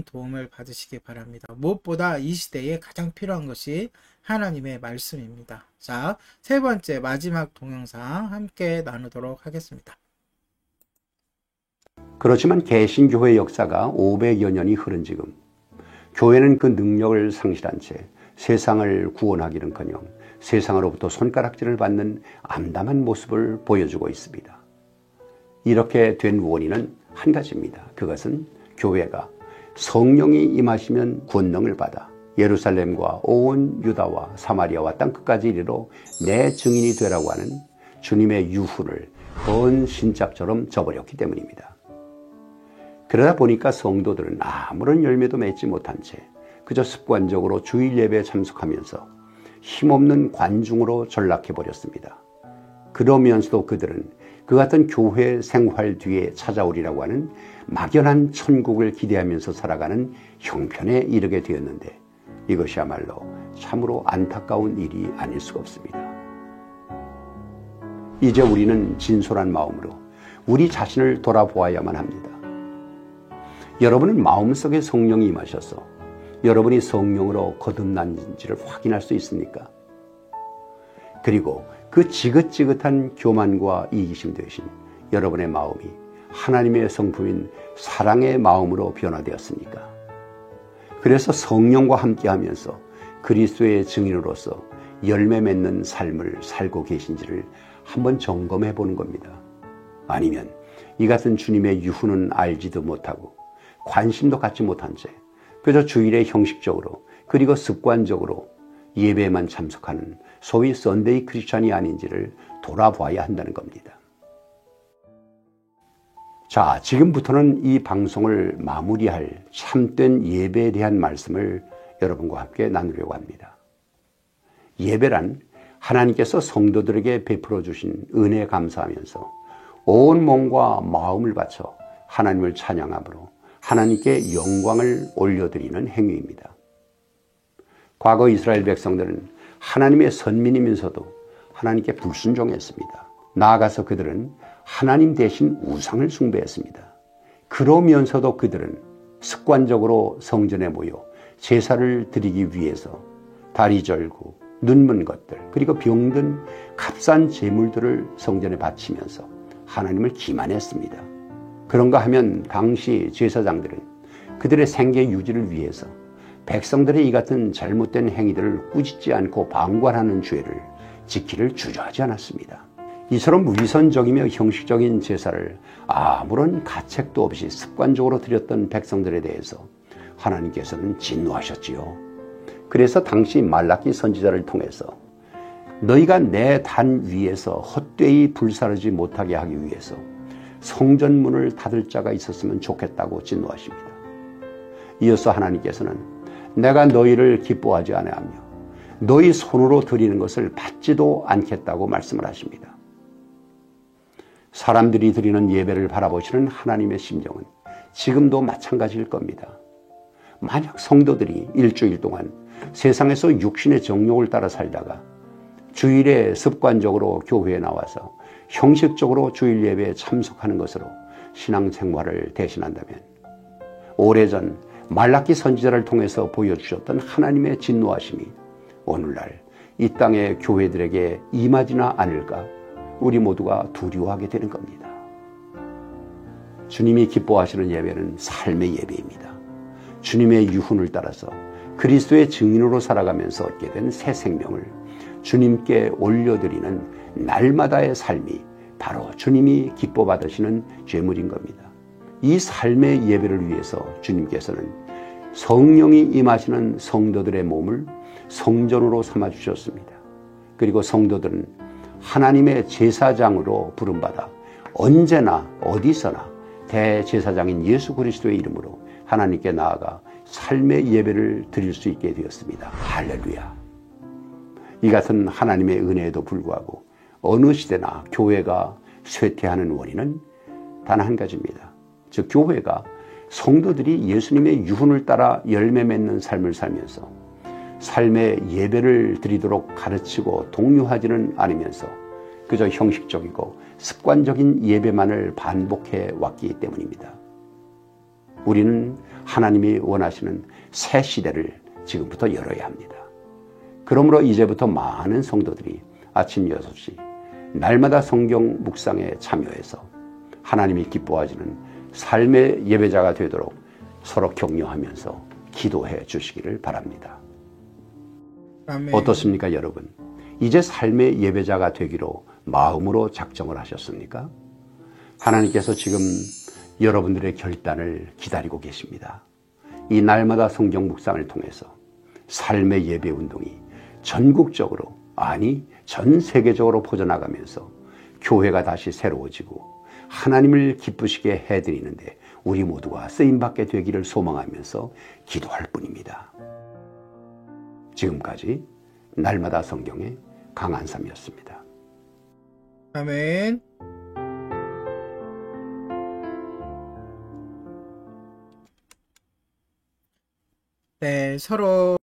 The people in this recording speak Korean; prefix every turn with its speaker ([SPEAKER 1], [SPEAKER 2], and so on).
[SPEAKER 1] 도움을 받으시기 바랍니다. 무엇보다 이 시대에 가장 필요한 것이 하나님의 말씀입니다. 자, 세 번째 마지막 동영상 함께 나누도록 하겠습니다.
[SPEAKER 2] 그렇지만 개신교회 역사가 500여 년이 흐른 지금 교회는 그 능력을 상실한 채 세상을 구원하기는커녕 세상으로부터 손가락질을 받는 암담한 모습을 보여주고 있습니다. 이렇게 된 원인은 한 가지입니다. 그것은 교회가 성령이 임하시면 권능을 받아 예루살렘과 온 유다와 사마리아와 땅끝까지 이르러 내 증인이 되라고 하는 주님의 유훈을 헌신짝처럼 저버렸기 때문입니다. 그러다 보니까 성도들은 아무런 열매도 맺지 못한 채 그저 습관적으로 주일 예배에 참석하면서 힘없는 관중으로 전락해버렸습니다. 그러면서도 그들은 그 같은 교회 생활 뒤에 찾아오리라고 하는 막연한 천국을 기대하면서 살아가는 형편에 이르게 되었는데 이것이야말로 참으로 안타까운 일이 아닐 수가 없습니다. 이제 우리는 진솔한 마음으로 우리 자신을 돌아보아야만 합니다. 여러분은 마음속에 성령이 임하셔서 여러분이 성령으로 거듭난지를 확인할 수 있습니까? 그리고 그 지긋지긋한 교만과 이기심 대신 여러분의 마음이 하나님의 성품인 사랑의 마음으로 변화되었습니까? 그래서 성령과 함께하면서 그리스도의 증인으로서 열매 맺는 삶을 살고 계신지를 한번 점검해 보는 겁니다. 아니면 이 같은 주님의 유훈은 알지도 못하고 관심도 갖지 못한 채 그저 주일에 형식적으로 그리고 습관적으로 예배에만 참석하는 소위 썬데이 크리스찬이 아닌지를 돌아봐야 한다는 겁니다. 자, 지금부터는 이 방송을 마무리할 참된 예배에 대한 말씀을 여러분과 함께 나누려고 합니다. 예배란 하나님께서 성도들에게 베풀어 주신 은혜에 감사하면서 온 몸과 마음을 바쳐 하나님을 찬양함으로 하나님께 영광을 올려드리는 행위입니다. 과거 이스라엘 백성들은 하나님의 선민이면서도 하나님께 불순종했습니다. 나아가서 그들은 하나님 대신 우상을 숭배했습니다. 그러면서도 그들은 습관적으로 성전에 모여 제사를 드리기 위해서 다리 절고 눈먼 것들 그리고 병든 값싼 제물들을 성전에 바치면서 하나님을 기만했습니다. 그런가 하면 당시 제사장들은 그들의 생계 유지를 위해서 백성들의 이 같은 잘못된 행위들을 꾸짖지 않고 방관하는 죄를 지키를 주저하지 않았습니다. 이처럼 위선적이며 형식적인 제사를 아무런 가책도 없이 습관적으로 드렸던 백성들에 대해서 하나님께서는 진노하셨지요. 그래서 당시 말라기 선지자를 통해서 너희가 내 단 위에서 헛되이 불사르지 못하게 하기 위해서 성전문을 닫을 자가 있었으면 좋겠다고 진노하십니다. 이어서 하나님께서는 내가 너희를 기뻐하지 아니하며 너희 손으로 드리는 것을 받지도 않겠다고 말씀을 하십니다. 사람들이 드리는 예배를 바라보시는 하나님의 심정은 지금도 마찬가지일 겁니다. 만약 성도들이 일주일 동안 세상에서 육신의 정욕을 따라 살다가 주일에 습관적으로 교회에 나와서 형식적으로 주일 예배에 참석하는 것으로 신앙생활을 대신한다면 오래전 말라기 선지자를 통해서 보여주셨던 하나님의 진노하심이 오늘날 이 땅의 교회들에게 임하지나 않을까 우리 모두가 두려워하게 되는 겁니다. 주님이 기뻐하시는 예배는 삶의 예배입니다. 주님의 유훈을 따라서 그리스도의 증인으로 살아가면서 얻게 된 새 생명을 주님께 올려드리는 날마다의 삶이 바로 주님이 기뻐 받으시는 죄물인 겁니다. 이 삶의 예배를 위해서 주님께서는 성령이 임하시는 성도들의 몸을 성전으로 삼아 주셨습니다. 그리고 성도들은 하나님의 제사장으로 부름받아 언제나 어디서나 대제사장인 예수 그리스도의 이름으로 하나님께 나아가 삶의 예배를 드릴 수 있게 되었습니다. 할렐루야. 이 같은 하나님의 은혜에도 불구하고 어느 시대나 교회가 쇠퇴하는 원인은 단 한 가지입니다. 즉 교회가 성도들이 예수님의 유훈을 따라 열매 맺는 삶을 살면서 삶의 예배를 드리도록 가르치고 독려하지는 않으면서 그저 형식적이고 습관적인 예배만을 반복해 왔기 때문입니다. 우리는 하나님이 원하시는 새 시대를 지금부터 열어야 합니다. 그러므로 이제부터 많은 성도들이 아침 6시 날마다 성경 묵상에 참여해서 하나님이 기뻐하시는 삶의 예배자가 되도록 서로 격려하면서 기도해 주시기를 바랍니다.
[SPEAKER 1] 아멘.
[SPEAKER 2] 어떻습니까, 여러분? 이제 삶의 예배자가 되기로 마음으로 작정을 하셨습니까? 하나님께서 지금 여러분들의 결단을 기다리고 계십니다. 이 날마다 성경 묵상을 통해서 삶의 예배 운동이 전국적으로, 아니 전 세계적으로 퍼져나가면서 교회가 다시 새로워지고 하나님을 기쁘시게 해드리는데 우리 모두가 쓰임받게 되기를 소망하면서 기도할 뿐입니다. 지금까지 날마다 성경의 강한삼이었습니다.
[SPEAKER 1] 아멘. 네, 서로